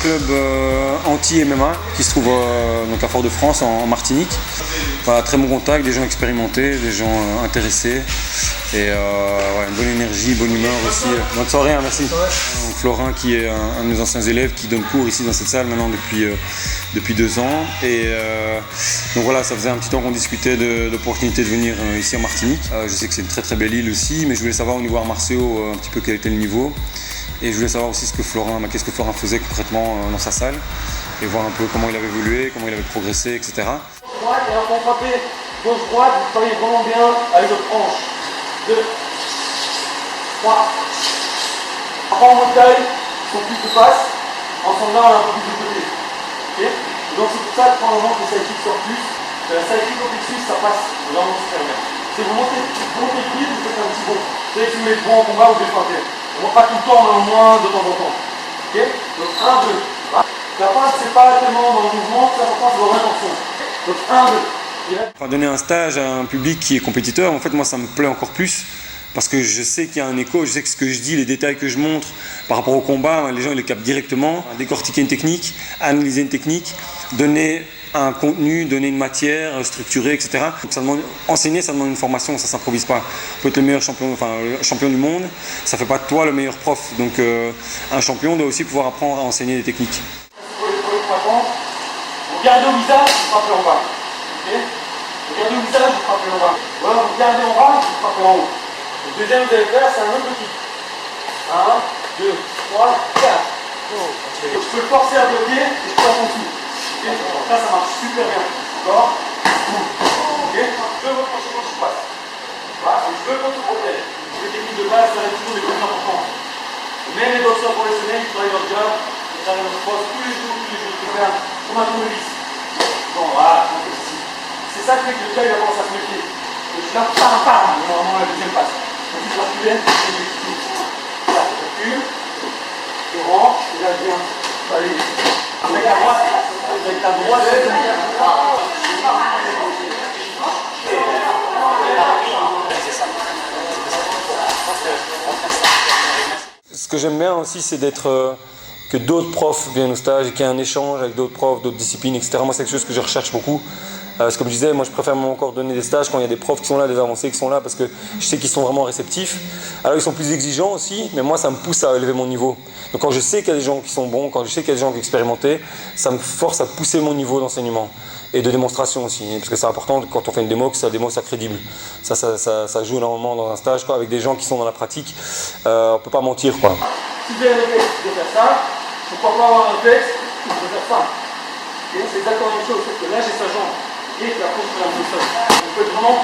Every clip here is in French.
club anti-MMA qui se trouve donc à Fort-de-France en Martinique. Voilà, très bon contact, des gens expérimentés, des gens intéressés et ouais, une bonne énergie, bonne humeur aussi. Bonne soirée, hein, merci. Donc, Florin qui est un de nos anciens élèves qui donne cours ici dans cette salle maintenant depuis 2 ans. Et donc voilà, ça faisait un petit temps qu'on discutait de l'opportunité de venir ici en Martinique. Je sais que c'est une très très belle île aussi, mais je voulais savoir au niveau arts martiaux un petit peu quel était le niveau. Et je voulais savoir aussi qu'est-ce que Florin faisait concrètement dans sa salle et voir un peu comment il avait évolué, comment il avait progressé, etc. Droite, et alors quand vous frappez gauche-droite, vous travaillez vraiment bien avec votre hanche. 2, 3. Après en mode taille, son plus de passe, en s'en allant un peu plus de côté. Okay, donc c'est pour ça que pour le moment que ça équipe sur plus. Ça équipe au plus, ça passe vraiment super bien. Si vous montez le pied, vous faites un petit bond. Vous savez que vous mettez bon en combat, vous devez frapper. Pas tout le temps, mais au moins de temps en temps. Okay, donc 1, 2. La passe, c'est pas tellement dans le mouvement, c'est important, c'est dans l'intention. Donc 1, 2. Donner un stage à un public qui est compétiteur, en fait, moi, ça me plaît encore plus parce que je sais qu'il y a un écho, je sais que ce que je dis, les détails que je montre par rapport au combat, les gens ils le captent directement. Décortiquer une technique, analyser une technique, donner un contenu, donner une matière structurée, etc. Donc ça demande, enseigner, ça demande une formation, ça ne s'improvise pas. On peut être le meilleur champion, le champion du monde, ça ne fait pas de toi le meilleur prof. Donc un champion doit aussi pouvoir apprendre à enseigner des techniques. Vous regardez au visage, vous frappez en bas. Okay, vous regardez au visage, vous frappez en bas. Ou alors vous regardez en bas, vous frappez en haut. Le deuxième que vous allez faire, c'est un autre petit. 1, 2, 3, 4. Je peux le forcer à bloquer et je passe en dessous. Okay, ça marche super bien. D'accord. Okay, je veux votre enchaînement, je passe. Voilà, je veux votre problème. Les techniques de base, ça reste toujours les plus importantes. Même les boxeurs professionnels, ils travaillent leur job, ils travaillent leur sport tous les jours, comme un tournevis. Bon, voilà, c'est ça qui fait que le gars il va commencer à se méfier. Et je la pam, normalement la deuxième passe. Donc je la reculais, et je recule. Là, je recule, je rentre, et là je viens. Allez, avec la droite, Ce que j'aime bien aussi, c'est que d'autres profs viennent au stage et qu'il y ait un échange avec d'autres profs, d'autres disciplines, etc. Moi, c'est quelque chose que je recherche beaucoup. Parce que comme je disais, moi je préfère encore donner des stages quand il y a des profs qui sont là, des avancés qui sont là, parce que je sais qu'ils sont vraiment réceptifs. Alors ils sont plus exigeants aussi, mais moi ça me pousse à élever mon niveau. Donc quand je sais qu'il y a des gens qui sont bons, quand je sais qu'il y a des gens qui expérimentés, ça me force à pousser mon niveau d'enseignement. Et de démonstration aussi, parce que c'est important quand on fait une démo que la démo soit crédible. Ça joue énormément dans un stage, quoi, avec des gens qui sont dans la pratique. On ne peut pas mentir, quoi. Si vous avez un réflexe de faire ça, pourquoi pas avoir un réflexe de faire ça. Et c'est exactement la même chose, sauf que là j'ai sa jambe. Et la course sur la sol. On peut vraiment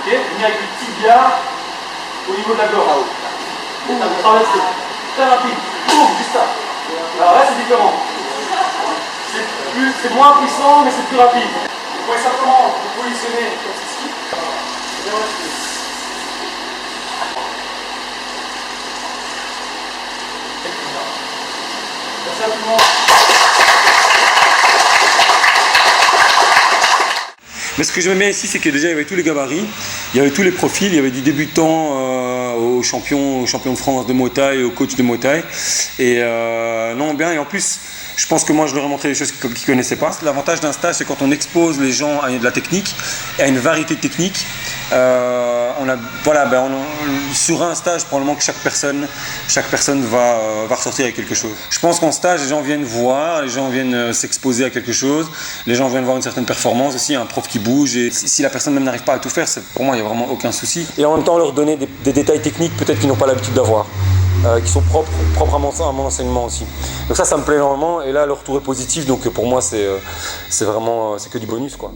venir avec du tibia au niveau de la gorge. Vous traversez. Très rapide. Juste ça. Alors là c'est différent. C'est moins puissant mais c'est plus rapide. Vous pouvez simplement vous positionner comme ceci. Et bien respirer. Simplement. Mais ce que j'aime bien ici, c'est que déjà il y avait tous les gabarits, il y avait tous les profils, il y avait du débutant au champion de France de Muay Thai, au coach de Muay Thai. Et non, bien, et en plus, je pense que moi je leur ai montré des choses qu'ils ne connaissaient pas. L'avantage d'un stage, c'est quand on expose les gens à de la technique et à une variété de techniques. Sur un stage, probablement que chaque personne va ressortir avec quelque chose. Je pense qu'en stage, les gens viennent voir, les gens viennent s'exposer à quelque chose, les gens viennent voir une certaine performance aussi, un prof qui bouge. Et si la personne même n'arrive pas à tout faire, pour moi, il n'y a vraiment aucun souci. Et en même temps, leur donner des détails techniques peut-être qu'ils n'ont pas l'habitude d'avoir. Qui sont propres à mon enseignement aussi. Donc ça me plaît énormément et là le retour est positif, donc pour moi c'est que du bonus, quoi.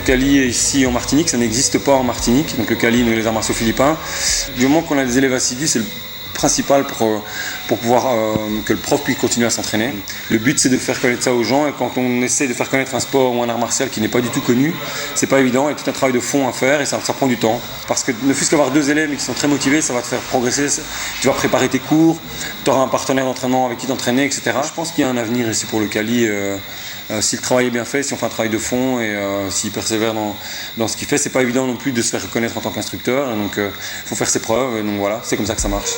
Kali est ici en Martinique, ça n'existe pas en Martinique, donc le Kali, les arts martiaux philippins. Du moment qu'on a des élèves assidus, c'est le principal pour pouvoir que le prof puisse continuer à s'entraîner. Le but, c'est de faire connaître ça aux gens, et quand on essaie de faire connaître un sport ou un art martial qui n'est pas du tout connu, c'est pas évident, et tout un travail de fond à faire, et ça prend du temps. Parce que ne fût-ce qu'avoir 2 élèves qui sont très motivés, ça va te faire progresser, tu vas préparer tes cours, tu auras un partenaire d'entraînement avec qui t'entraîner, etc. Je pense qu'il y a un avenir ici pour le Kali. Si le travail est bien fait, si on fait un travail de fond et s'il persévère dans ce qu'il fait, c'est pas évident non plus de se faire reconnaître en tant qu'instructeur, donc il faut faire ses preuves, et donc voilà, c'est comme ça que ça marche.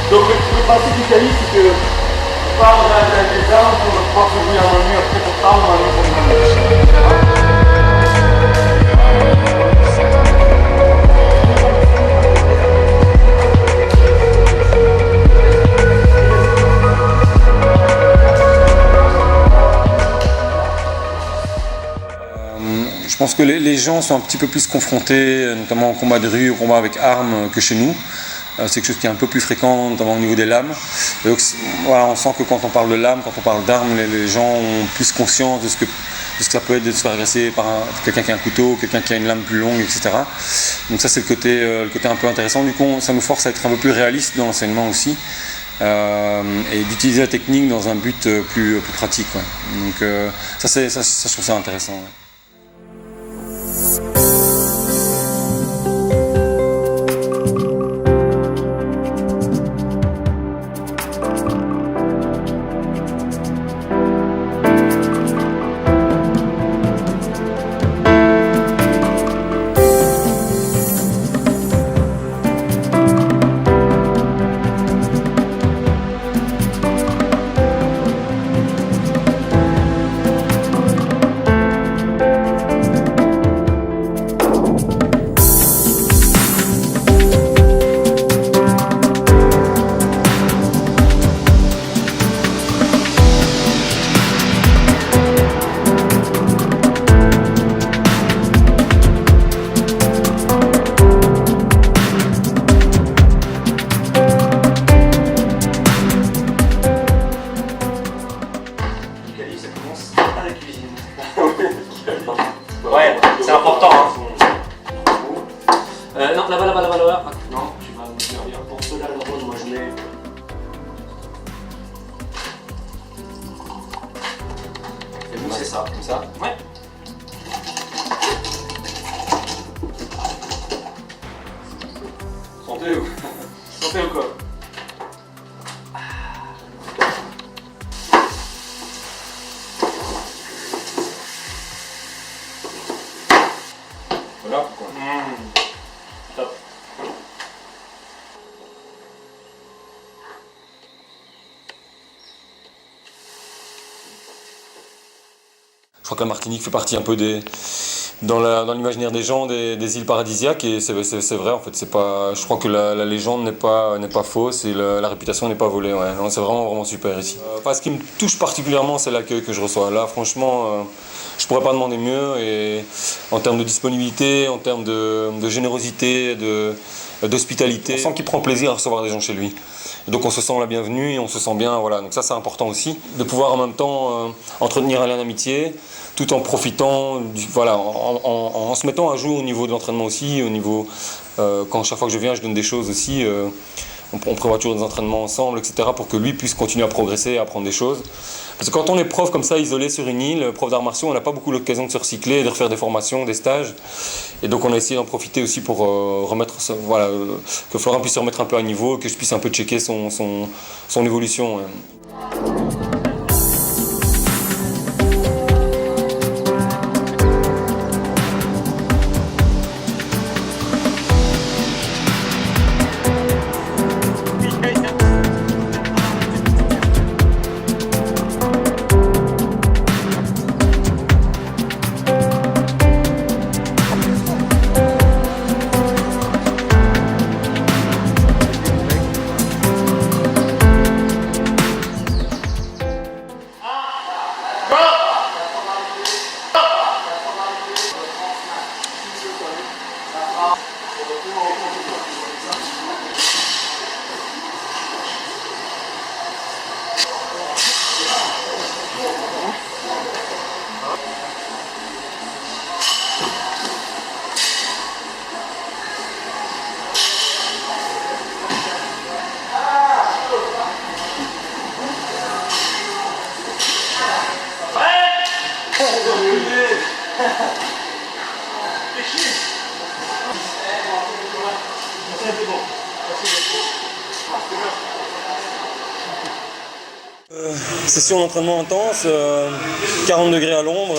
Donc le principe du Kali, c'est que on part des armes pour pouvoir se jouer à un mur très confortable ou un mur pour une Je pense que les gens sont un petit peu plus confrontés, notamment au combat de rue, au combat avec armes, que chez nous. C'est quelque chose qui est un peu plus fréquent, notamment au niveau des lames. Et donc, voilà, on sent que quand on parle de lames, quand on parle d'armes, les gens ont plus conscience de ce que ça peut être de se faire agresser par quelqu'un qui a un couteau, quelqu'un qui a une lame plus longue, etc. Donc ça, c'est le côté un peu intéressant. Du coup, ça nous force à être un peu plus réaliste dans l'enseignement aussi, et d'utiliser la technique dans un but plus pratique. Ouais. Donc ça, je trouve ça intéressant. Ouais. Ouais, c'est important. Non, là-bas. Non, tu vas me servir pour cela, moi je mets. Et vous, c'est ça, comme ça. Ouais. Santé ou quoi? Voilà. Top. Je crois que la Martinique fait partie un peu dans l'imaginaire des gens des îles paradisiaques, et c'est vrai en fait. Je crois que la légende n'est pas fausse, et la réputation n'est pas volée. Ouais. Non, c'est vraiment super ici. Ce qui me touche particulièrement, c'est l'accueil que je reçois. Là, franchement, je pourrais pas demander mieux, et en termes de disponibilité, en termes de générosité, d'hospitalité, on sent qu'il prend plaisir à recevoir des gens chez lui. Et donc on se sent la bienvenue et on se sent bien, voilà. Donc ça, c'est important aussi, de pouvoir en même temps entretenir un lien d'amitié, tout en profitant, en se mettant à jour au niveau de l'entraînement aussi, au niveau, chaque fois que je viens, je donne des choses aussi, on prévoit toujours des entraînements ensemble, etc., pour que lui puisse continuer à progresser, à apprendre des choses. Parce que quand on est prof comme ça, isolé sur une île, prof d'arts martiaux, on n'a pas beaucoup l'occasion de se recycler, de refaire des formations, des stages. Et donc on a essayé d'en profiter aussi pour que Florent puisse se remettre un peu à niveau, que je puisse un peu checker son évolution. Session d'entraînement intense, 40 degrés à l'ombre,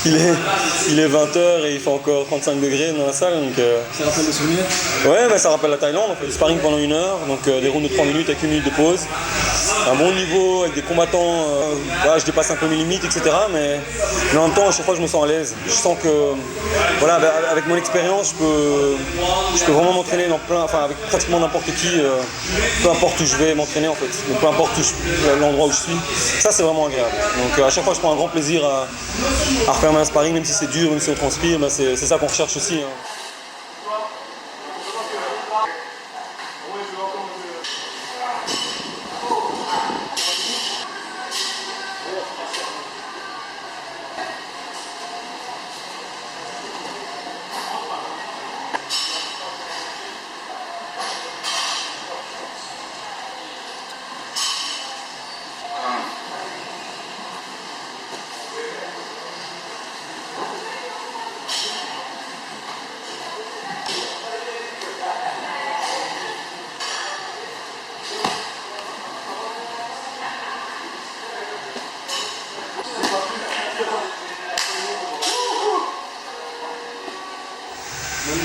il est 20h et il fait encore 35 degrés dans la salle. Donc, Ça rappelle des souvenirs? Ouais, mais ça rappelle la Thaïlande, on fait du sparring pendant 1 heure, donc des rounds de 3 minutes avec 1 minute de pause. Un bon niveau avec des combattants, je dépasse un peu mes limites, etc. Mais en même temps, à chaque fois, je me sens à l'aise. Je sens que, voilà, avec mon expérience, je peux vraiment m'entraîner avec pratiquement n'importe qui, peu importe où je vais m'entraîner en fait, donc peu importe l'endroit où je suis. Ça, c'est vraiment agréable. Donc à chaque fois, je prends un grand plaisir à refaire un sparring, même si c'est dur, même si on transpire, c'est ça qu'on recherche aussi.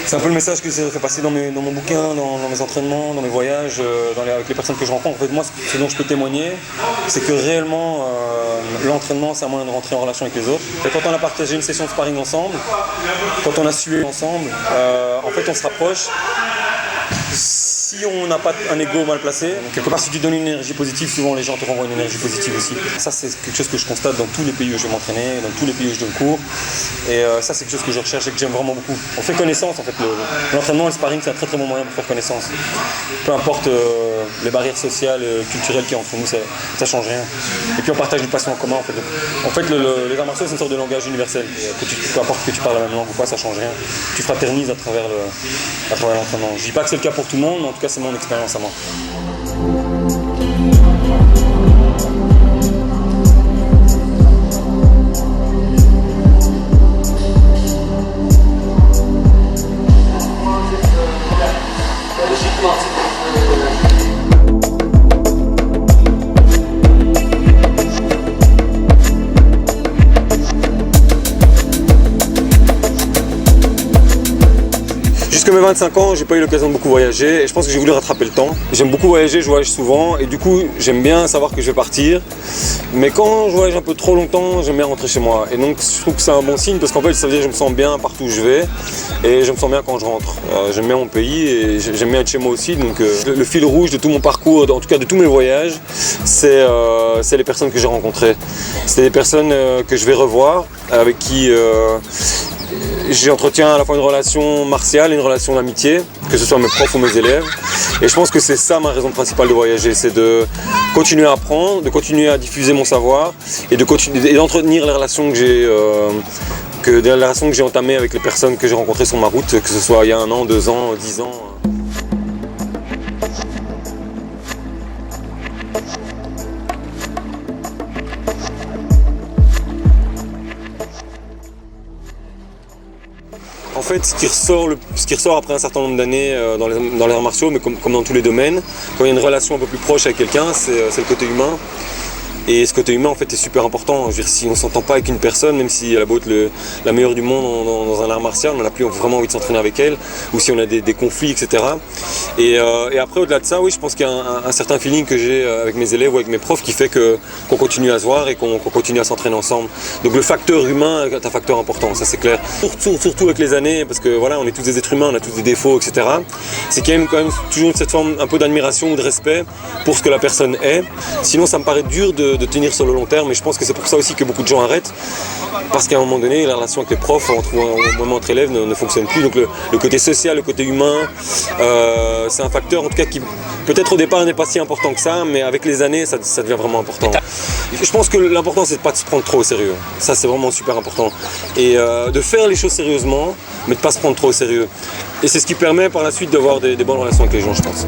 C'est un peu le message que j'essaie de faire passer dans mon bouquin, dans mes entraînements, dans mes voyages, avec les personnes que je rencontre. En fait, moi, ce dont je peux témoigner, c'est que réellement, l'entraînement, c'est un moyen de rentrer en relation avec les autres. Et quand on a partagé une session de sparring ensemble, quand on a sué ensemble, en fait, on se rapproche. Si on n'a pas un ego mal placé, quelque part si tu donnes une énergie positive, souvent les gens te renvoient une énergie positive aussi. Ça c'est quelque chose que je constate dans tous les pays où je vais m'entraîner, dans tous les pays où je donne cours. Et ça c'est quelque chose que je recherche et que j'aime vraiment beaucoup. On fait connaissance en fait, l'entraînement, le sparring c'est un très très bon moyen pour faire connaissance. Peu importe les barrières sociales, culturelles qu'il y a entre nous, ça change rien. Et puis on partage une passion en commun en fait. En fait les arts martiaux c'est une sorte de langage universel. Peu importe que tu parles la même langue ou pas, ça change rien. Tu fraternises à travers l'entraînement. Je dis pas que c'est le cas pour tout le monde, mais en tout cas c'est mon expérience à moi. Jusqu'à mes 25 ans, j'ai pas eu l'occasion de beaucoup voyager et je pense que j'ai voulu rattraper le temps. J'aime beaucoup voyager, je voyage souvent et du coup j'aime bien savoir que je vais partir. Mais quand je voyage un peu trop longtemps, j'aime bien rentrer chez moi. Et donc je trouve que c'est un bon signe parce qu'en fait ça veut dire que je me sens bien partout où je vais et je me sens bien quand je rentre. J'aime bien mon pays et j'aime bien être chez moi aussi. Donc le fil rouge de tout mon parcours, en tout cas de tous mes voyages, c'est les personnes que j'ai rencontrées. C'est des personnes que je vais revoir, avec qui j'entretiens à la fois une relation martiale et une relation d'amitié, que ce soit mes profs ou mes élèves. Et je pense que c'est ça ma raison principale de voyager, c'est de continuer à apprendre, de continuer à diffuser mon savoir et d'entretenir les relations que j'ai entamées avec les personnes que j'ai rencontrées sur ma route, que ce soit il y a 1 an, 2 ans, 10 ans. En fait, ce qui ressort après un certain nombre d'années dans les arts martiaux, mais comme dans tous les domaines, quand il y a une relation un peu plus proche avec quelqu'un, c'est le côté humain. Et ce côté humain en fait est super important. Je veux dire, si on ne s'entend pas avec une personne, même si elle a beau être la meilleure du monde dans un art martial, on n'a plus vraiment envie de s'entraîner avec elle, ou si on a des conflits, etc. Et après au-delà de ça, oui, je pense qu'il y a un certain feeling que j'ai avec mes élèves ou avec mes profs qui fait qu'on continue à se voir et qu'on continue à s'entraîner ensemble. Donc le facteur humain est un facteur important, ça c'est clair. Surtout avec les années, parce que voilà, on est tous des êtres humains, on a tous des défauts, etc. C'est quand même toujours cette forme un peu d'admiration ou de respect pour ce que la personne est. Sinon ça me paraît dur de tenir sur le long terme, et je pense que c'est pour ça aussi que beaucoup de gens arrêtent, parce qu'à un moment donné la relation avec les profs entre élèves ne fonctionne plus. Donc le côté social, le côté humain, c'est un facteur en tout cas qui peut-être au départ n'est pas si important que ça, mais avec les années ça devient vraiment important. Je pense que l'important c'est de pas se prendre trop au sérieux, ça c'est vraiment super important, et de faire les choses sérieusement mais de pas se prendre trop au sérieux, et c'est ce qui permet par la suite d'avoir des bonnes relations avec les gens, je pense.